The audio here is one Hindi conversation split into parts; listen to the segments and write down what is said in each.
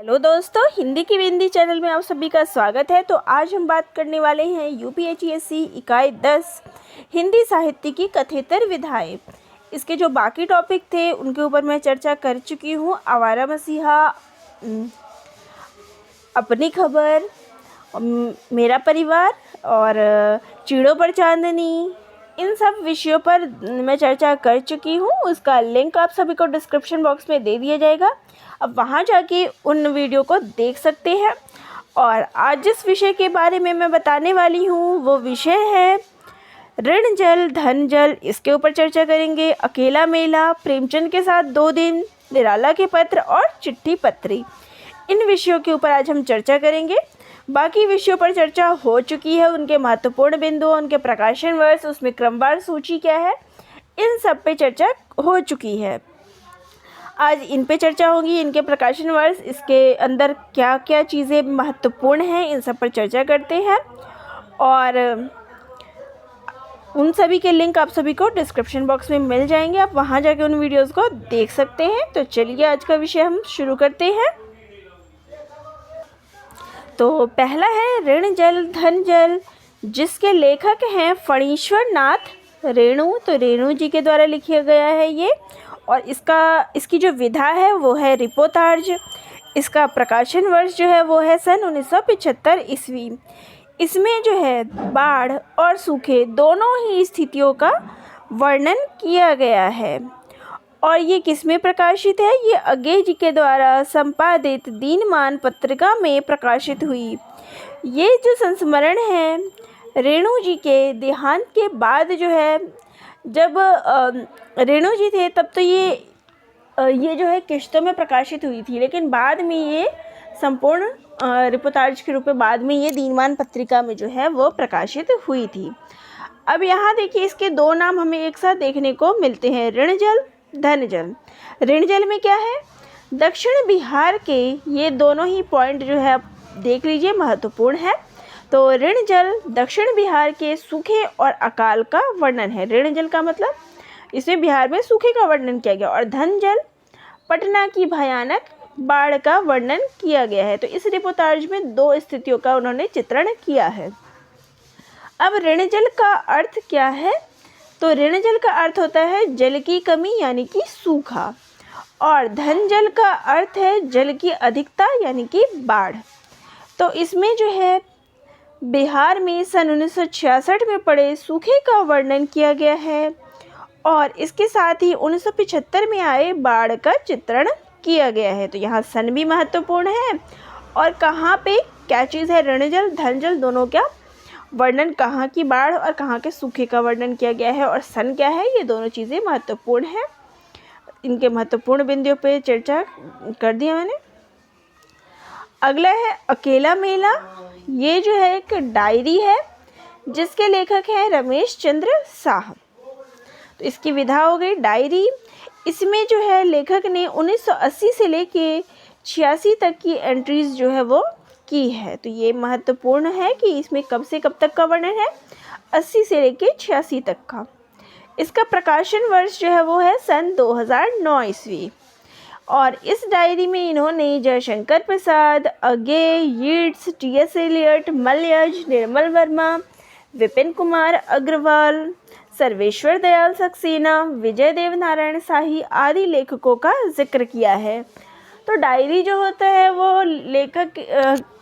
हेलो दोस्तों, हिंदी की बिंदी चैनल में आप सभी का स्वागत है। तो आज हम बात करने वाले हैं यूपीएचसीएससी इकाई 10 हिंदी साहित्य की कथेतर विधाएं। इसके जो बाकी टॉपिक थे उनके ऊपर मैं चर्चा कर चुकी हूँ। आवारा मसीहा, अपनी खबर, मेरा परिवार और चिड़ों पर चांदनी, इन सब विषयों पर मैं चर्चा कर चुकी हूँ। उसका लिंक आप सभी को डिस्क्रिप्शन बॉक्स में दे दिया जाएगा। अब वहाँ जाके उन वीडियो को देख सकते हैं। और आज जिस विषय के बारे में मैं बताने वाली हूँ वो विषय है ऋण जल धन जल। इसके ऊपर चर्चा करेंगे। अकेला मेला, प्रेमचंद के साथ 2 दिन, निराला के पत्र और चिट्ठी पत्री, इन विषयों के ऊपर आज हम चर्चा करेंगे। बाकी विषयों पर चर्चा हो चुकी है, उनके महत्वपूर्ण बिंदु, उनके प्रकाशन वर्ष, उसमें क्रमवार सूची क्या है, इन सब पे चर्चा हो चुकी है। आज इन पे चर्चा होगी, इनके प्रकाशन वर्ष, इसके अंदर क्या क्या चीज़ें महत्वपूर्ण हैं, इन सब पर चर्चा करते हैं। और उन सभी के लिंक आप सभी को डिस्क्रिप्शन बॉक्स में मिल जाएंगे, आप वहाँ जाके उन वीडियोज़ को देख सकते हैं। तो चलिए आज का विषय हम शुरू करते हैं। तो पहला है ऋण जल धन जल, जिसके लेखक हैं फणीश्वर नाथ रेणु। तो रेणु जी के द्वारा लिखा गया है ये। और इसकी जो विधा है वो है रिपोतार्ज। इसका प्रकाशन वर्ष जो है वो है सन 1975 ईस्वी। इसमें जो है बाढ़ और सूखे दोनों ही स्थितियों का वर्णन किया गया है। और ये किस में प्रकाशित है? ये अज्ञे जी के द्वारा संपादित दीनमान पत्रिका में प्रकाशित हुई। ये जो संस्मरण है रेणु जी के देहांत के बाद जो है, जब रेणु जी थे तब तो ये जो है किश्तों में प्रकाशित हुई थी, लेकिन बाद में ये संपूर्ण रिपोर्टाज के रूप में बाद में ये दीनमान पत्रिका में जो है वो प्रकाशित हुई थी। अब यहाँ देखिए, इसके 2 नाम हमें एक साथ देखने को मिलते हैं, ऋण जल धन जल। ऋण जल में क्या है? दक्षिण बिहार के ये दोनों ही पॉइंट जो है आप देख लीजिए, महत्वपूर्ण है। तो ऋण जल दक्षिण बिहार के सूखे और अकाल का वर्णन है। ऋण जल का मतलब इसमें बिहार में सूखे का वर्णन किया गया। और धन जल पटना की भयानक बाढ़ का वर्णन किया गया है। तो इस रिपोर्टाज में 2 स्थितियों का उन्होंने चित्रण किया है। अब ऋण जल का अर्थ क्या है? तो ऋण जल का अर्थ होता है जल की कमी यानी कि सूखा। और धन जल का अर्थ है जल की अधिकता यानी कि बाढ़। तो इसमें जो है बिहार में सन 1966 में पड़े सूखे का वर्णन किया गया है। और इसके साथ ही 1975 में आए बाढ़ का चित्रण किया गया है। तो यहाँ सन भी महत्वपूर्ण है। और कहाँ पे क्या चीज़ है? ऋण जल धन जल दोनों क्या वर्णन, कहाँ की बाढ़ और कहाँ के सूखे का वर्णन किया गया है। और सन क्या है? ये दोनों चीज़ें महत्वपूर्ण हैं। इनके महत्वपूर्ण बिंदुओं पे चर्चा कर दिया मैंने। अगला है अकेला मेला। ये जो है एक डायरी है जिसके लेखक हैं रमेश चंद्र साह। तो इसकी विधा हो गई डायरी। इसमें जो है लेखक ने 1980 से लेके 86 तक की एंट्रीज जो है वो की है। तो ये महत्वपूर्ण है कि इसमें कब से कब तक का वर्णन है, 80 से लेके 86 तक का। इसका प्रकाशन वर्ष जो है वो है सन 2009 ईस्वी। और इस डायरी में इन्होंने Jaishankar Prasad, Agyeya, Yeats, T.S.. Elliott, मलयज, Nirmal Verma, Vipin Kumar Agarwal, Sarveshwar Dayal Saxena, विजय देवनारायण शाही आदि लेखकों का जिक्र किया है। तो डायरी जो होता है वो लेखक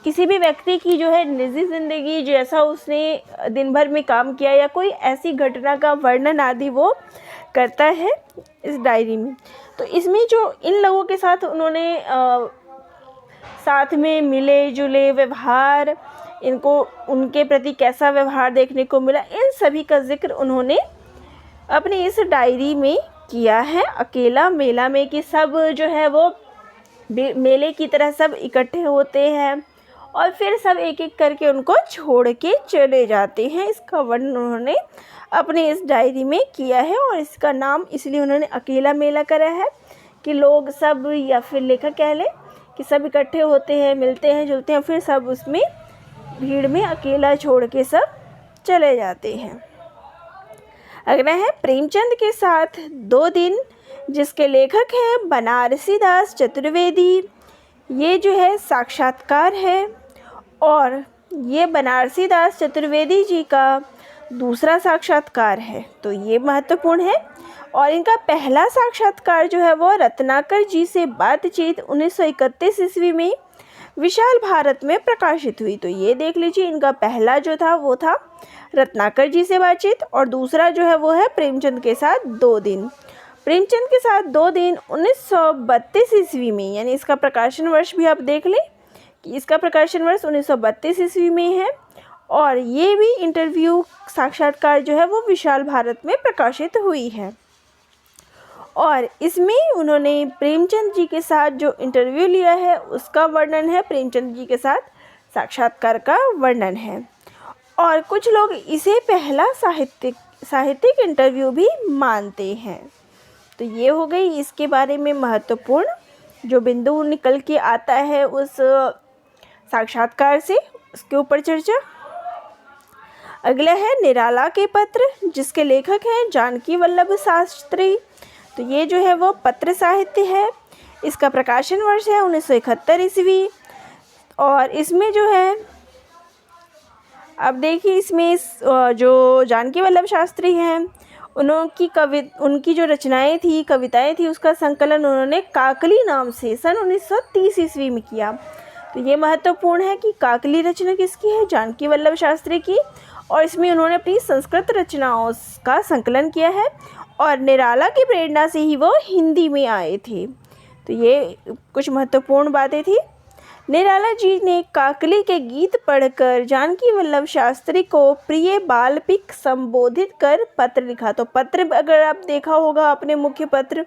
किसी भी व्यक्ति की जो है निजी ज़िंदगी, जैसा उसने दिन भर में काम किया या कोई ऐसी घटना का वर्णन आदि वो करता है इस डायरी में। तो इसमें जो इन लोगों के साथ उन्होंने साथ में मिले जुले व्यवहार, इनको उनके प्रति कैसा व्यवहार देखने को मिला, इन सभी का जिक्र उन्होंने अपनी इस डायरी में किया है। अकेला मेला में कि सब जो है वो मेले की तरह सब इकट्ठे होते हैं और फिर सब एक एक करके उनको छोड़ के चले जाते हैं। इसका वर्णन उन्होंने अपने इस डायरी में किया है। और इसका नाम इसलिए उन्होंने अकेला मेला करा है कि लोग सब, या फिर लेखक कह लें कि सब इकट्ठे होते हैं, मिलते हैं, जुलते हैं, फिर सब उसमें भीड़ में अकेला छोड़ के सब चले जाते हैं। अगला है प्रेमचंद के साथ 2 दिन, जिसके लेखक हैं बनारसी दास चतुर्वेदी। ये जो है साक्षात्कार है और ये बनारसी दास चतुर्वेदी जी का दूसरा साक्षात्कार है। तो ये महत्वपूर्ण है। और इनका पहला साक्षात्कार जो है वो रत्नाकर जी से बातचीत 1931 ईस्वी में विशाल भारत में प्रकाशित हुई। तो ये देख लीजिए, इनका पहला जो था वो था रत्नाकर जी से बातचीत और दूसरा जो है वो है प्रेमचंद के साथ 2 दिन। प्रेमचंद के साथ 2 दिन 1932 ईस्वी में, यानी इसका प्रकाशन वर्ष भी आप देख लें कि इसका प्रकाशन वर्ष 1932 ईस्वी में है। और ये भी इंटरव्यू साक्षात्कार जो है वो विशाल भारत में प्रकाशित हुई है। और इसमें उन्होंने प्रेमचंद जी के साथ जो इंटरव्यू लिया है उसका वर्णन है, प्रेमचंद जी के साथ साक्षात्कार का वर्णन है। और कुछ लोग इसे पहला साहित्यिक इंटरव्यू भी मानते हैं। तो ये हो गई इसके बारे में महत्वपूर्ण जो बिंदु निकल के आता है उस साक्षात्कार से, उसके ऊपर चर्चा। अगला है निराला के पत्र, जिसके लेखक हैं जानकी वल्लभ शास्त्री। तो ये जो है वो पत्र साहित्य है। इसका प्रकाशन वर्ष है 1971 ईस्वी। और इसमें जो है, अब देखिए, इसमें जो जानकी वल्लभ शास्त्री हैं उनकी जो रचनाएं थी, कविताएं थी, उसका संकलन उन्होंने काकली नाम से सन 1930 ईस्वी में किया। तो ये महत्वपूर्ण है कि काकली रचना किसकी है, जानकी वल्लभ शास्त्री की। और इसमें उन्होंने अपनी संस्कृत रचनाओं का संकलन किया है और निराला की प्रेरणा से ही वो हिंदी में आए थे। तो ये कुछ महत्वपूर्ण बातें थी। निराला जी ने काकली के गीत पढ़कर जानकी वल्लभ शास्त्री को प्रिय बालपिक संबोधित कर पत्र लिखा। तो पत्र अगर आप देखा होगा अपने मुख्य पत्र,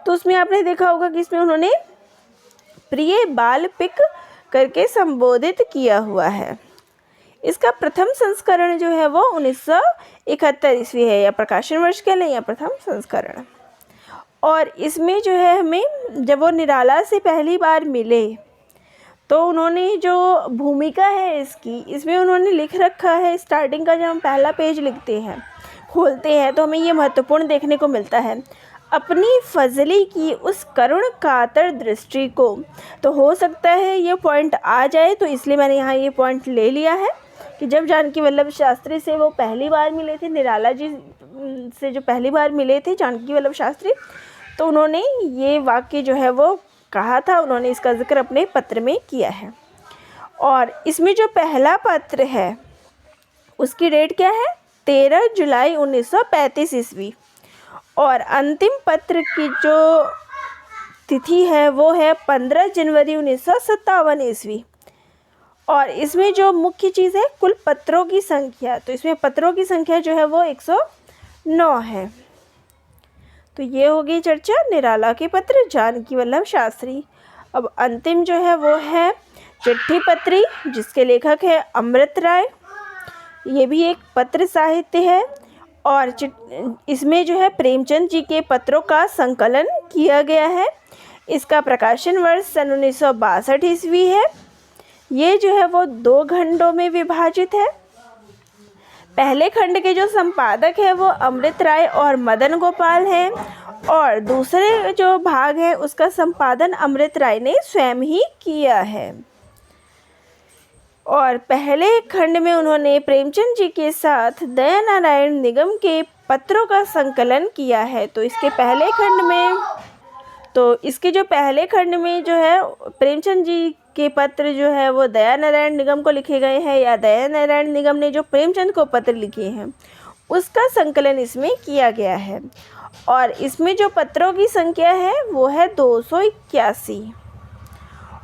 तो उसमें आपने देखा होगा कि इसमें उन्होंने प्रिय बालपिक करके संबोधित किया हुआ है। इसका प्रथम संस्करण जो है वो 1971 ईस्वी है, या प्रकाशन वर्ष कह लें या प्रथम संस्करण। और इसमें जो है हमें, जब वो निराला से पहली बार मिले तो उन्होंने जो भूमिका है इसकी, इसमें उन्होंने लिख रखा है, स्टार्टिंग का जब हम पहला पेज लिखते हैं, खोलते हैं, तो हमें ये महत्वपूर्ण देखने को मिलता है, अपनी फजली की उस करुण कातर दृष्टि को। तो हो सकता है ये पॉइंट आ जाए, तो इसलिए मैंने यहाँ ये पॉइंट ले लिया है कि जब जानकी वल्लभ शास्त्री से वो पहली बार मिले थे, निराला जी से जो पहली बार मिले थे जानकी वल्लभ शास्त्री, तो उन्होंने ये वाक्य जो है वो कहा था, उन्होंने इसका जिक्र अपने पत्र में किया है। और इसमें जो पहला पत्र है उसकी डेट क्या है, 13 जुलाई 1935 ईस्वी। और अंतिम पत्र की जो तिथि है वो है 15 जनवरी 1957 ईस्वी। और इसमें जो मुख्य चीज़ है कुल पत्रों की संख्या, तो इसमें पत्रों की संख्या जो है वो 109 है। तो ये हो गई चर्चा निराला के पत्र, जानकी वल्लभ शास्त्री। अब अंतिम जो है वो है चिट्ठी पत्री, जिसके लेखक है अमृत राय। ये भी एक पत्र साहित्य है और इसमें जो है प्रेमचंद जी के पत्रों का संकलन किया गया है। इसका प्रकाशन वर्ष सन 1962 ईस्वी है। ये जो है वो 2 खंडों में विभाजित है। पहले खंड के जो संपादक है वो अमृत राय और मदन गोपाल हैं, और दूसरे जो भाग है उसका संपादन अमृत राय ने स्वयं ही किया है। और पहले खंड में उन्होंने प्रेमचंद जी के साथ दया नारायण निगम के पत्रों का संकलन किया है। तो इसके पहले खंड में जो है प्रेमचंद जी के पत्र जो है वो दया नारायण निगम को लिखे गए हैं, या दया नारायण निगम ने जो प्रेमचंद को पत्र लिखे हैं उसका संकलन इसमें किया गया है। और इसमें जो पत्रों की संख्या है वो है 281।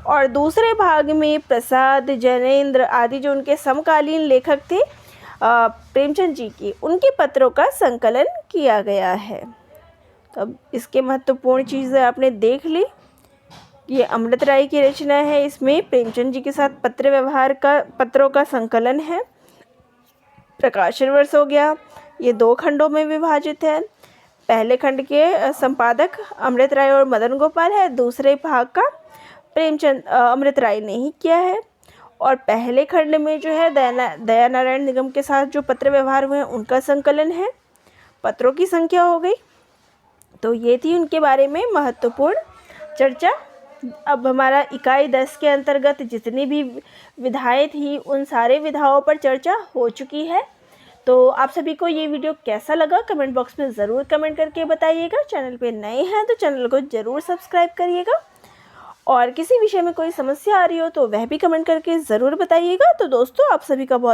और दूसरे भाग में प्रसाद, जैनेन्द्र आदि जो उनके समकालीन लेखक थे प्रेमचंद जी की, उनके पत्रों का संकलन किया गया है। तब इसके महत्वपूर्ण चीज़ें आपने देख ली। ये अमृत राय की रचना है, इसमें प्रेमचंद जी के साथ पत्रों का संकलन है। प्रकाशन वर्ष हो गया, ये 2 खंडों में विभाजित है। पहले खंड के संपादक अमृत राय और मदन गोपाल है, दूसरे भाग का अमृत राय ने ही किया है। और पहले खंड में जो है दया नारायण निगम के साथ जो पत्र व्यवहार हुए हैं उनका संकलन है। पत्रों की संख्या हो गई। तो ये थी उनके बारे में महत्वपूर्ण चर्चा। अब हमारा इकाई 10 के अंतर्गत जितनी भी विधाएं थी उन सारे विधाओं पर चर्चा हो चुकी है। तो आप सभी को ये वीडियो कैसा लगा कमेंट बॉक्स में ज़रूर कमेंट करके बताइएगा। चैनल पे नए हैं तो चैनल को ज़रूर सब्सक्राइब करिएगा, और किसी विषय में कोई समस्या आ रही हो तो वह भी कमेंट करके ज़रूर बताइएगा। तो दोस्तों आप सभी का बहुत